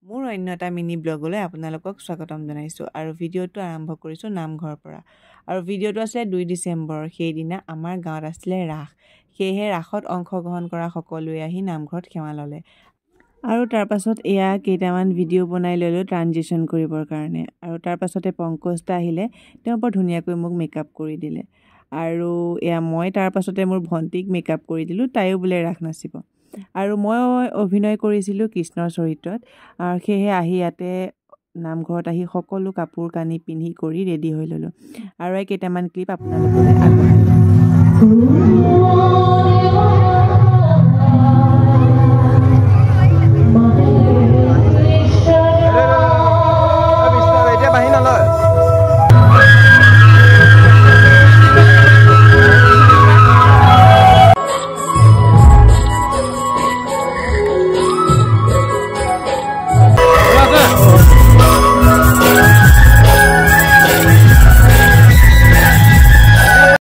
মোৰ অন্য এটা মিনি ব্লগলৈ আপোনালোকক স্বাগতম জনাইছোঁ আৰু ভিডিঅ'টো আৰম্ভ কৰিছোঁ নামঘৰৰ পৰা। আৰু ভিডিঅ'টো আছিলে 2 ডিচেম্বৰ। সেইদিনা আমাৰ গাঁৱত আছিলে ৰাস। সেয়েহে ৰাসত অংশগ্ৰহণ কৰা সকলোৱে আহি নামঘৰত সেৱা ল'লে। আৰু তাৰ পাছত এয়া কেইটামান ভিডিঅ' বনাই ল'লোঁ ট্ৰানজিশ্যন কৰিবৰ কাৰণে। আৰু তাৰ পাছতে পংকজ দা আহিলে, তেওঁ বৰ ধুনীয়াকৈ মোক মেকআপ কৰি দিলে। আৰু এয়া মই তাৰ পাছতে মোৰ ভণ্টিক মেকআপ কৰি দিলোঁ, তাইও বোলে ৰাস নাচিব। আৰু মই অভিনয় কৰিছিলোঁ কৃষ্ণৰ চৰিত্ৰত। আৰু সেয়েহে আহি ইয়াতে নামঘৰত আহি সকলো কাপোৰ কানি পিন্ধি কৰি ৰেডি হৈ ল'লোঁ। আৰু এই কেইটামান ক্লিপ আপোনালোকলৈ আগবঢ়ালোঁ।